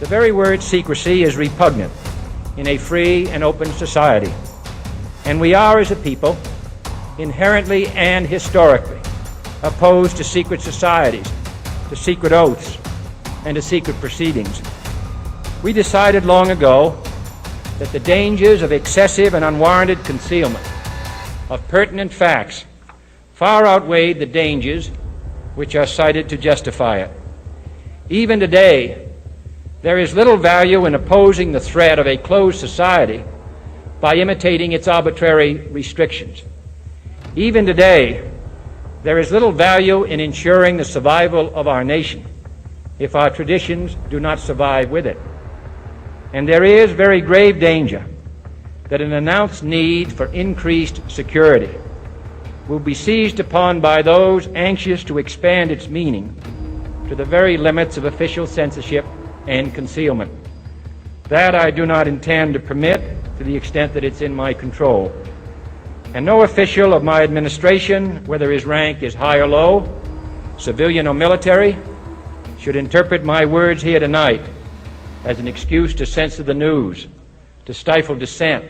The very word secrecy is repugnant in a free and open society, and we are, as a people, inherently and historically opposed to secret societies, to secret oaths, and to secret proceedings. We decided long ago that the dangers of excessive and unwarranted concealment of pertinent facts far outweighed the dangers which are cited to justify it. Even today, there is little value in opposing the threat of a closed society by imitating its arbitrary restrictions. Even today, there is little value in ensuring the survival of our nation if our traditions do not survive with it. And there is very grave danger that an announced need for increased security will be seized upon by those anxious to expand its meaning to the very limits of official censorship and concealment. That I do not intend to permit to the extent that it's in my control. And no official of my administration, whether his rank is high or low, civilian or military, should interpret my words here tonight as an excuse to censor the news, to stifle dissent,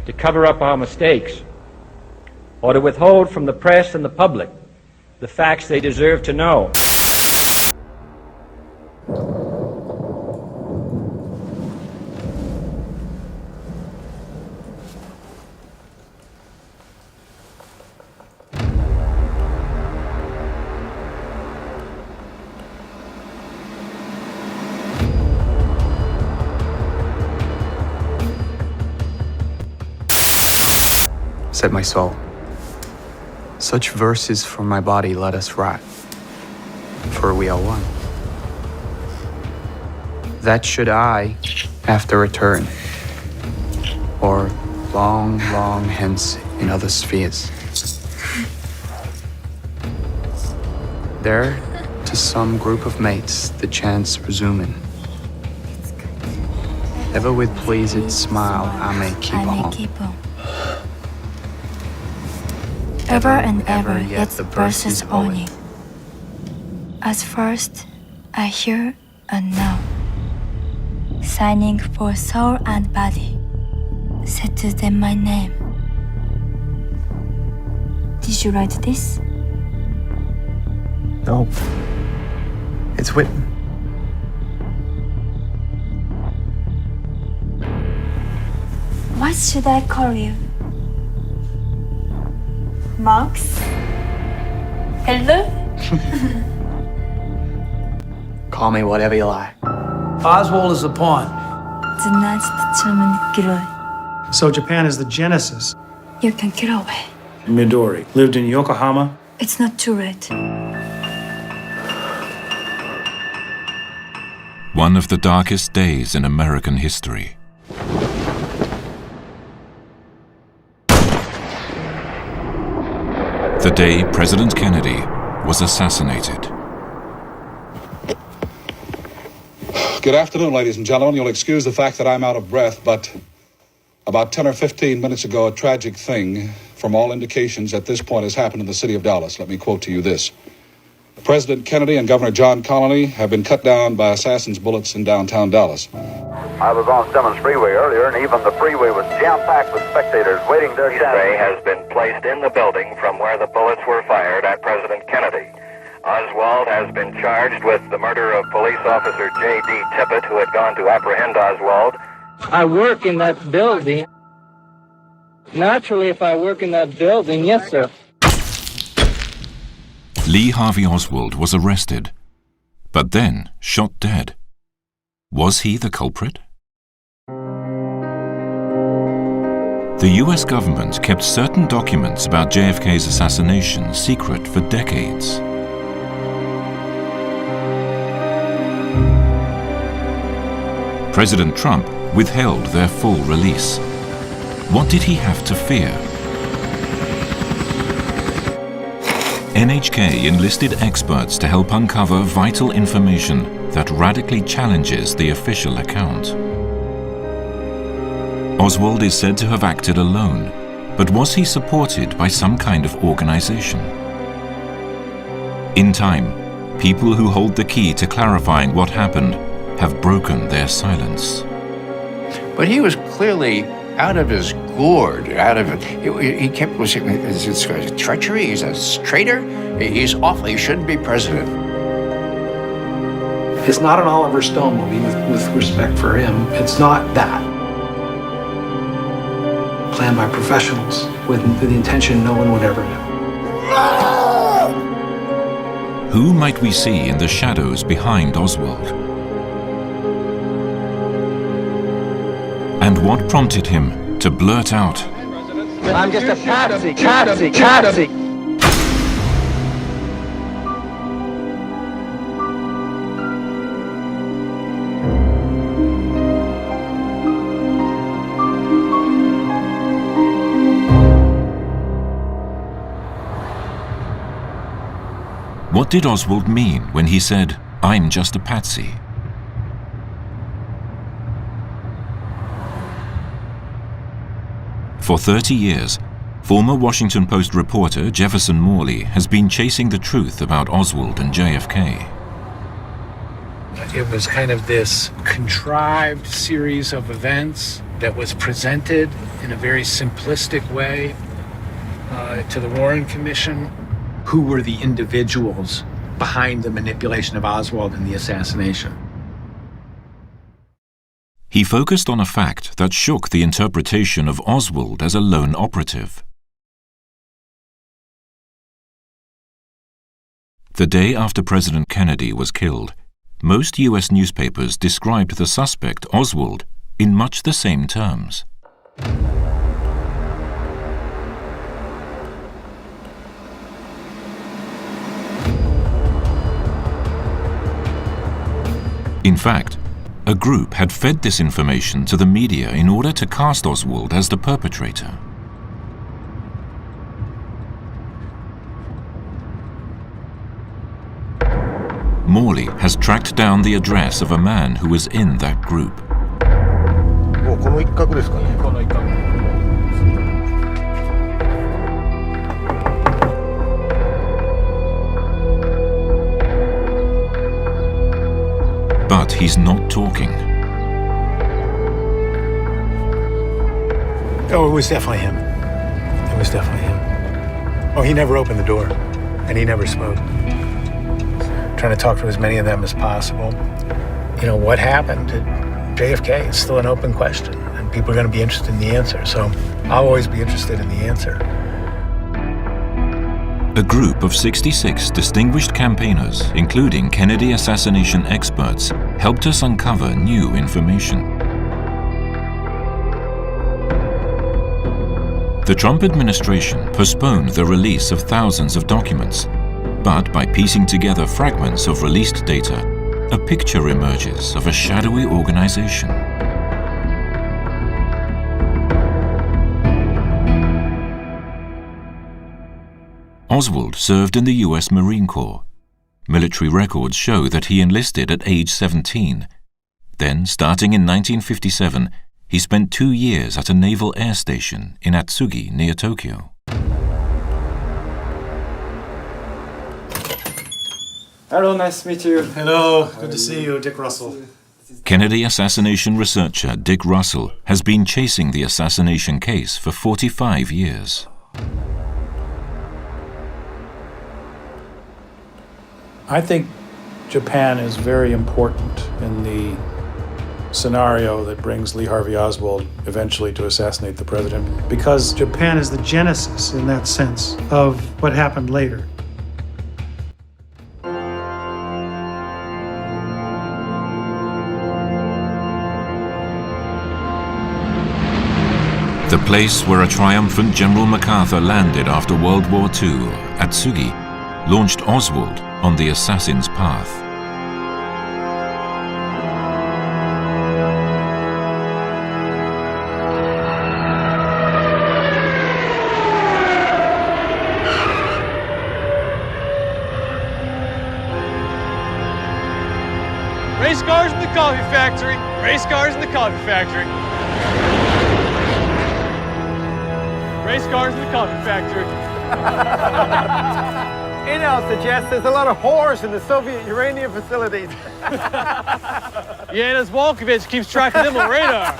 to cover up our mistakes, or to withhold from the press and the public the facts they deserve to know. Said my soul, such verses for my body let us write, for we are one. That should I, after return, or long, long hence in other spheres, there to some group of mates the chance resuming, ever with pleased smile I may keep on. Ever and ever yet the verse is owning. As first I hear and now, signing for soul and body, set to them my name. Did you write this? No, it's written. What should I call you? Max? Hello? Call me whatever you like. Oswald is the pawn. So Japan is the genesis. You can get away. Midori lived in Yokohama. It's not too late. One of the darkest days in American history. The day President Kennedy was assassinated. Good afternoon, ladies and gentlemen. You'll excuse the fact that I'm out of breath, but about 10 or 15 minutes ago, a tragic thing, from all indications at this point, has happened in the city of Dallas. Let me quote to you this. President Kennedy and Governor John Connally have been cut down by assassins' bullets in downtown Dallas. I was on Simmons Freeway earlier, and even the freeway was jam-packed with spectators waiting their chance. Has been placed in the building from where the bullets were fired at President Kennedy. Oswald has been charged with the murder of police officer J.D. Tippett, who had gone to apprehend Oswald. I work in that building. Naturally, if I work in that building, yes, sir. Lee Harvey Oswald was arrested, but then shot dead. Was he the culprit? The US government kept certain documents about JFK's assassination secret for decades. President Trump withheld their full release. What did he have to fear? NHK enlisted experts to help uncover vital information that radically challenges the official account. Oswald is said to have acted alone, but was he supported by some kind of organization? In time, people who hold the key to clarifying what happened have broken their silence. But he was clearly out of his gourd, out of it. He kept saying, "It's treachery, he's a traitor, he's awful, he shouldn't be president." It's not an Oliver Stone movie with respect for him. It's not that. Planned by professionals with the intention no one would ever know. Who might we see in the shadows behind Oswald? And what prompted him to blurt out, I'm just a patsy. what did Oswald mean when he said, "I'm just a patsy"? For 30 years, former Washington Post reporter Jefferson Morley has been chasing the truth about Oswald and JFK. It was kind of this contrived series of events that was presented in a very simplistic way to the Warren Commission. Who were the individuals behind the manipulation of Oswald and the assassination? He focused on a fact that shook the interpretation of Oswald as a lone operative. The day after President Kennedy was killed, most U.S. newspapers described the suspect, Oswald, in much the same terms. In fact, a group had fed this information to the media in order to cast Oswald as the perpetrator. Morley has tracked down the address of a man who was in that group. But he's not talking. Oh, it was definitely him. It was definitely him. Oh, he never opened the door, and he never spoke. Trying to talk to as many of them as possible. You know, what happened to JFK is still an open question, and people are going to be interested in the answer, so I'll always be interested in the answer. A group of 66 distinguished campaigners, including Kennedy assassination experts, helped us uncover new information. The Trump administration postponed the release of thousands of documents, but by piecing together fragments of released data, a picture emerges of a shadowy organization. Oswald served in the U.S. Marine Corps. Military records show that he enlisted at age 17. Then, starting in 1957, he spent 2 years at a naval air station in Atsugi, near Tokyo. Hello, nice to meet you. Hello, good to see you, Dick Russell. Kennedy assassination researcher Dick Russell has been chasing the assassination case for 45 years. I think Japan is very important in the scenario that brings Lee Harvey Oswald eventually to assassinate the president, because Japan is the genesis, in that sense, of what happened later. The place where a triumphant General MacArthur landed after World War II, Atsugi, launched Oswald on the assassin's path. Race cars in the coffee factory. Race cars in the coffee factory. Race cars in the coffee factory. Intel suggests there's a lot of whores in the Soviet uranium facilities. Yeah, this Volkovich keeps track of them on radar.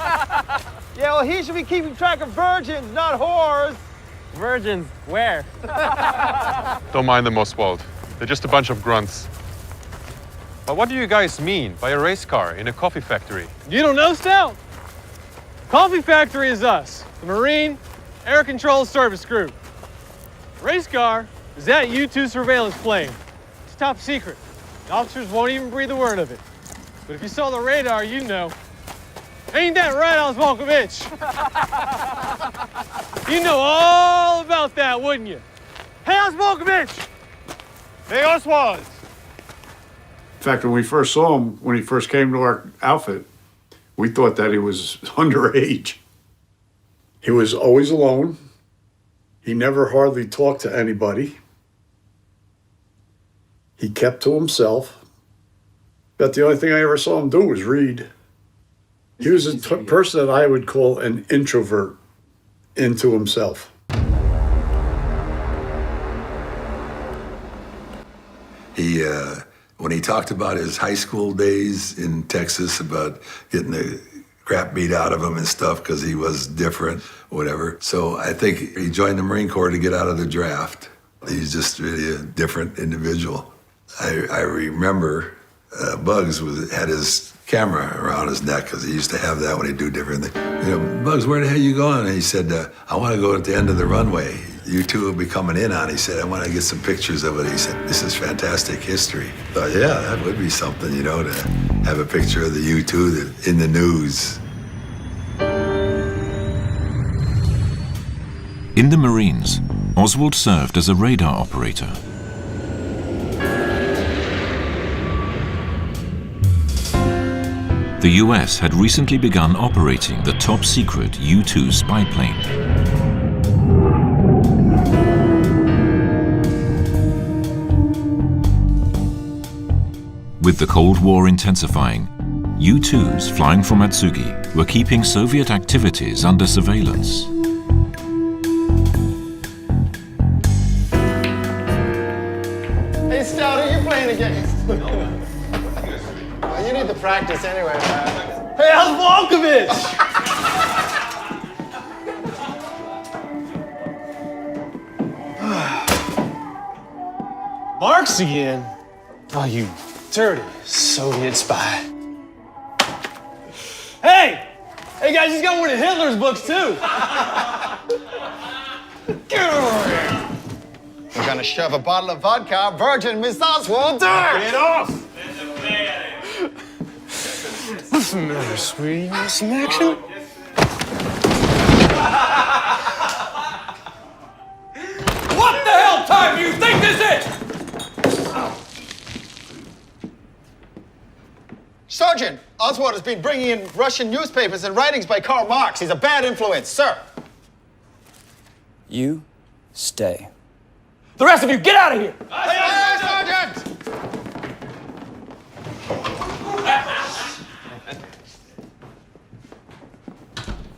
Yeah, well, he should be keeping track of virgins, not whores. Virgins, where? Don't mind them, Oswald. They're just a bunch of grunts. But what do you guys mean by a race car in a coffee factory? You don't know, Stout? Coffee factory is us, the Marine Air Control Service Group. Race car is that U-2 surveillance plane. It's top secret. The officers won't even breathe a word of it. But if you saw the radar, you'd know. Ain't that right, Oswaldovich? You know all about that, wouldn't you? Hey, Oswaldovich! Hey, Oswald! In fact, when we first saw him, when he first came to our outfit, we thought that he was underage. He was always alone. He never hardly talked to anybody. He kept to himself. But the only thing I ever saw him do was read. He was a person that I would call an introvert into himself. When he talked about his high school days in Texas, about getting the crap beat out of him and stuff because he was different, whatever. So I think he joined the Marine Corps to get out of the draft. He's just really a different individual. I remember Bugs had his camera around his neck because he used to have that when he'd do different things. You know, Bugs, where the hell are you going? And he said, I want to go at the end of the runway. You two will be coming in on. He said, I want to get some pictures of it. He said, this is fantastic history. I thought, yeah, that would be something, you know, to have a picture of the U-2 in the news. In the Marines, Oswald served as a radar operator. The US had recently begun operating the top-secret U-2 spy plane. With the Cold War intensifying, U-2s flying from Atsugi were keeping Soviet activities under surveillance. Hey, Stout, are you playing against? Well, you need to practice anyway, man. Hey, how's Volkovich? Marx again? Oh, you dirty Soviet spy. Hey! Hey, guys, he's got one of Hitler's books, too. Get over here. We're gonna shove a bottle of vodka, Virgin Miss Oswald, Get off! What's the matter, sweetie? You want some action? What the hell time do you think this is? Sergeant, Oswald has been bringing in Russian newspapers and writings by Karl Marx. He's a bad influence, sir. You stay. The rest of you, get out of here! Hey, Sergeant!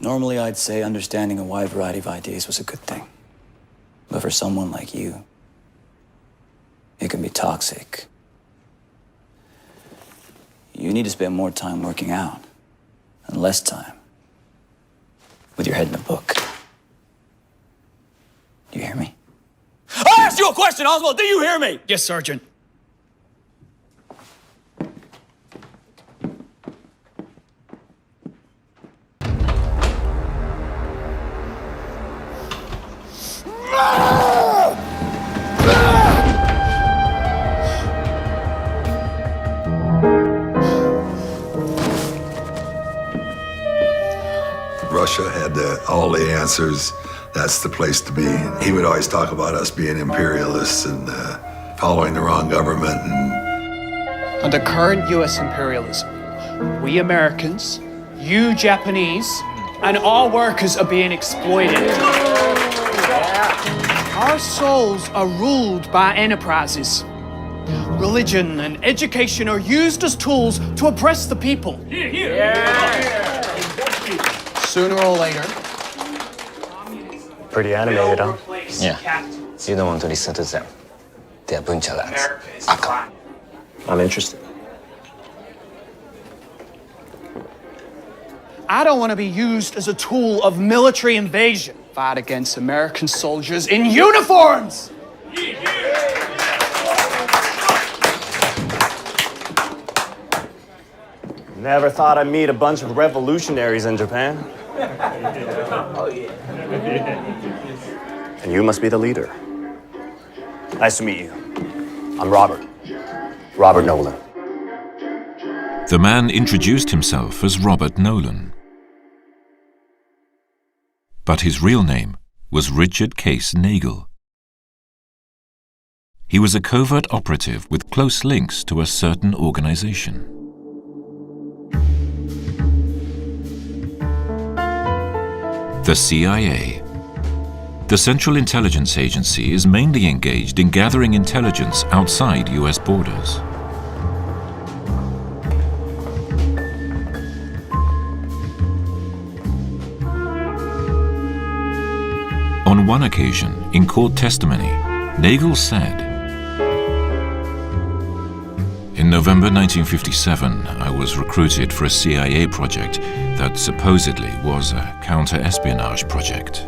Normally, I'd say understanding a wide variety of ideas was a good thing. But for someone like you, it can be toxic. You need to spend more time working out and less time with your head in a book. Do you hear me? I asked you a question, Oswald. Do you hear me? Yes, Sergeant. Russia had all the answers. That's the place to be. He would always talk about us being imperialists and following the wrong government. Under current U.S. imperialism, we Americans, you Japanese, and our workers are being exploited. Our souls are ruled by enterprises. Religion and education are used as tools to oppress the people. Sooner or later. Pretty animated, huh? Yeah. You don't want to listen to them. Der Buncherlads. Acker. I'm interested. I don't want to be used as a tool of military invasion. Fight against American soldiers in uniforms! Never thought I'd meet a bunch of revolutionaries in Japan. And you must be the leader. Nice to meet you. I'm Robert. Robert Nolan. The man introduced himself as Robert Nolan. But his real name was Richard Case Nagel. He was a covert operative with close links to a certain organization. The CIA. The Central Intelligence Agency is mainly engaged in gathering intelligence outside US borders. On one occasion, in court testimony, Nagel said, "In November 1957, I was recruited for a CIA project that supposedly was a counter-espionage project."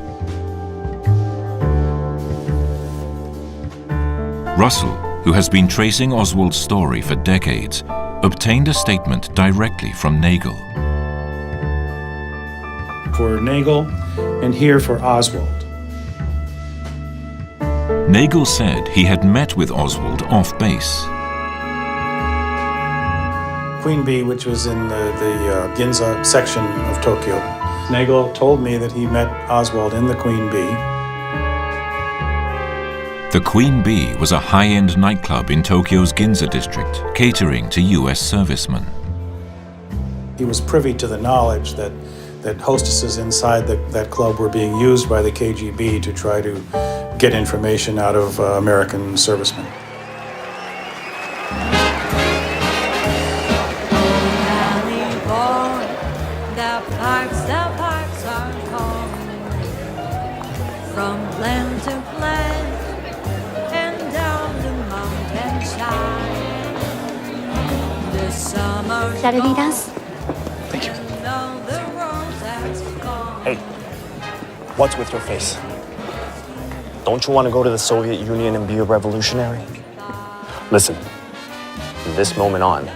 Russell, who has been tracing Oswald's story for decades, obtained a statement directly from Nagel. For Nagel, and here for Oswald. Nagel said he had met with Oswald off base. Queen Bee, which was in the Ginza section of Tokyo. Nagel told me that he met Oswald in the Queen Bee. The Queen Bee was a high-end nightclub in Tokyo's Ginza district, catering to US servicemen. He was privy to the knowledge that hostesses inside that club were being used by the KGB to try to get information out of American servicemen. From land to land and down the mountainside. The summer Shall we dance? Thank you. Hey, what's with your face? Don't you want to go to the Soviet Union and be a revolutionary? Listen, from this moment on,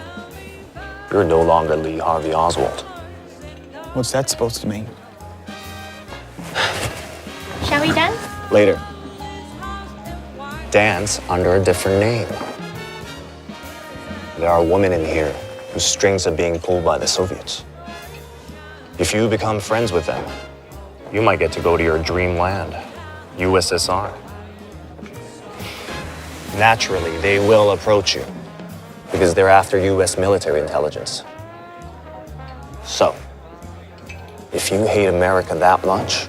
you're no longer Lee Harvey Oswald. What's that supposed to mean? Shall we dance? Later. Dance under a different name. There are women in here whose strings are being pulled by the Soviets. If you become friends with them, you might get to go to your dreamland, USSR. Naturally, they will approach you because they're after US military intelligence. So, if you hate America that much,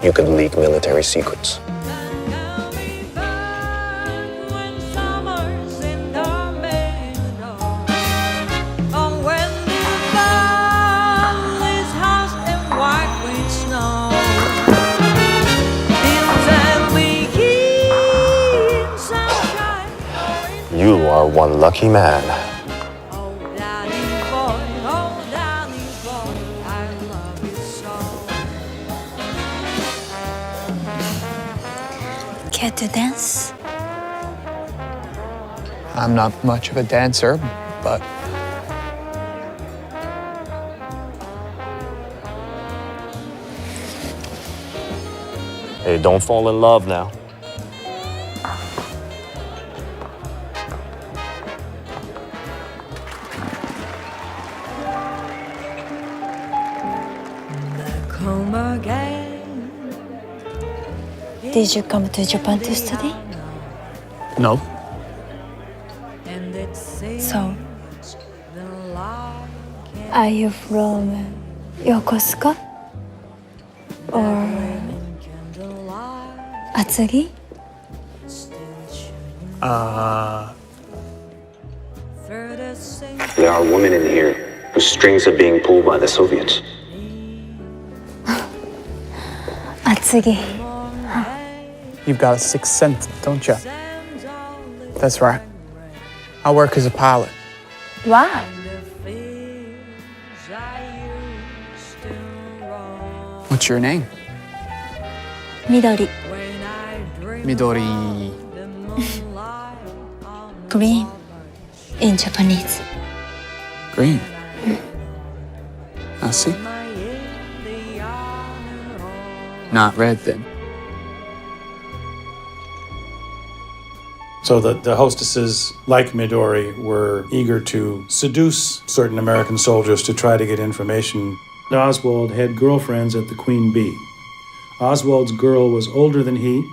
you could leak military secrets. You are one lucky man. Care to dance? I'm not much of a dancer, but hey, don't fall in love now. Did you come to Japan to study? no. So, are you from Yokosuka? Or Atsugi? There are women in here whose strings are being pulled by the Soviets. Atsugi. You You've got a sixth sense, don't you? That's right. I work as a pilot. Why? What's your name? Midori. Midori. Green in Japanese. Green. I see. Not red, then. So the hostesses, like Midori, were eager to seduce certain American soldiers to try to get information. Oswald had girlfriends at the Queen Bee. Oswald's girl was older than he,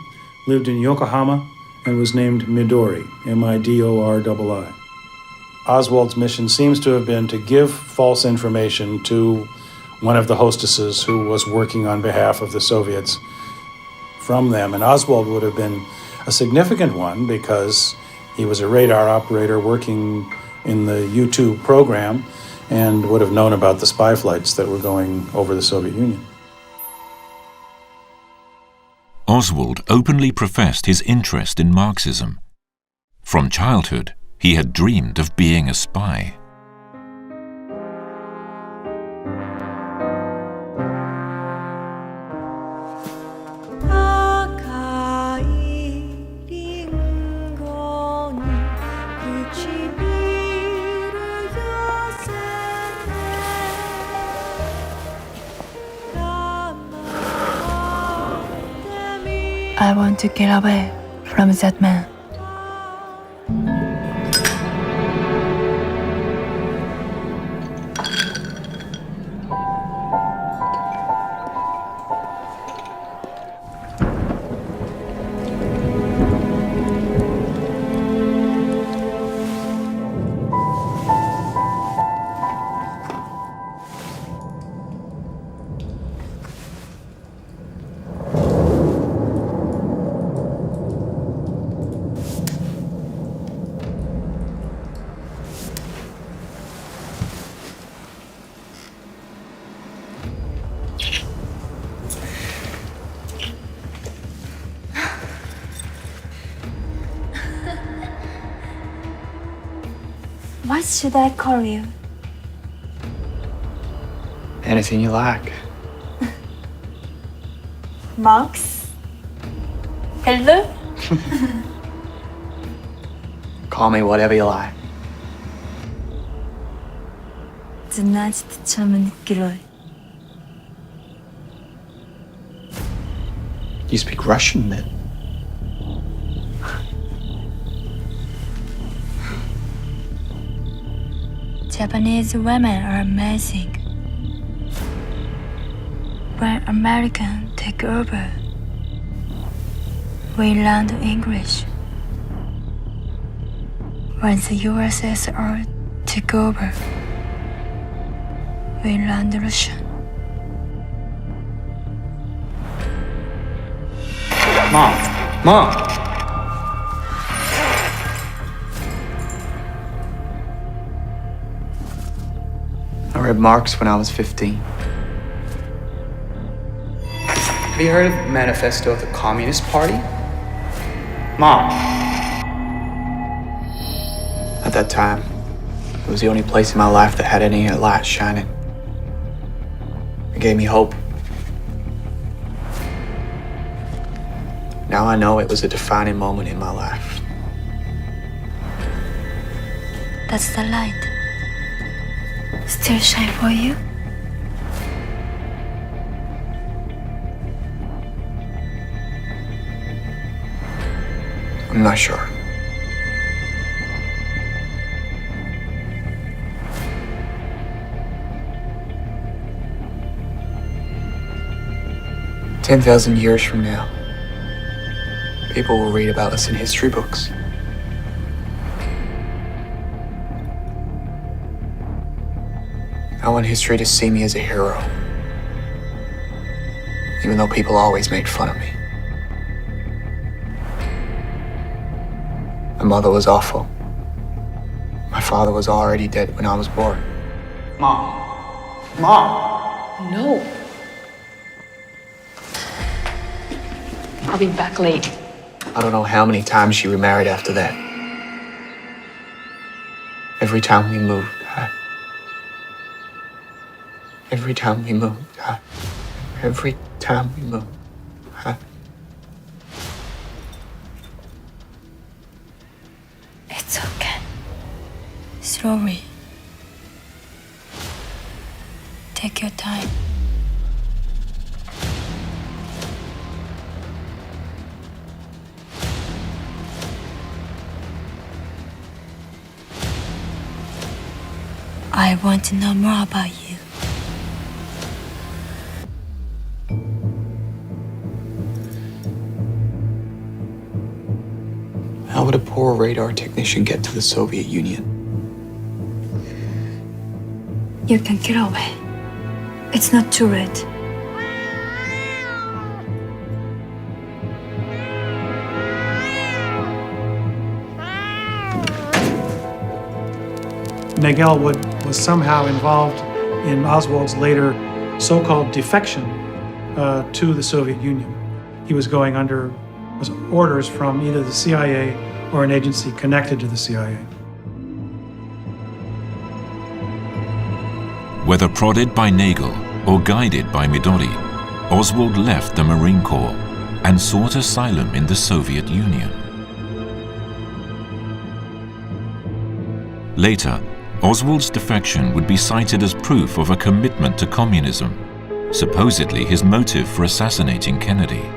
lived in Yokohama, and was named Midori, M-I-D-O-R-I-I. Oswald's mission seems to have been to give false information to one of the hostesses who was working on behalf of the Soviets from them. And Oswald would have been a significant one because he was a radar operator working in the U-2 program and would have known about the spy flights that were going over the Soviet Union. Oswald openly professed his interest in Marxism. From childhood, he had dreamed of being a spy. I want to get away from that man. What should I call you? Anything you like. Max? Hello? Call me whatever you like. Значит, 참은 герой. You speak Russian, then? Japanese women are amazing. When Americans take over, we learn English. When the USSR took over, we learned Russian. Mom! I read Marx when I was 15. Have you heard of the Manifesto of the Communist Party? Mom! At that time, it was the only place in my life that had any light shining. It gave me hope. Now I know it was a defining moment in my life. That's the light. Still shine for you? I'm not sure. "10,000 years from now, people will read about us in history books. I want history to see me as a hero, even though people always made fun of me. My mother was awful. My father was already dead when I was born. Mom! No. I'll be back late. I don't know how many times she remarried after that. Every time we moved, every time we moved, every time we moved, It's okay. Slowly. Take your time. I want to know more about you. How would a poor radar technician get to the Soviet Union? You can get away. It's not too late. Nagel was somehow involved in Oswald's later so-called defection to the Soviet Union. He was going under orders from either the CIA or an agency connected to the CIA. Whether prodded by Nagel or guided by Midori, Oswald left the Marine Corps and sought asylum in the Soviet Union. Later, Oswald's defection would be cited as proof of a commitment to communism, supposedly his motive for assassinating Kennedy.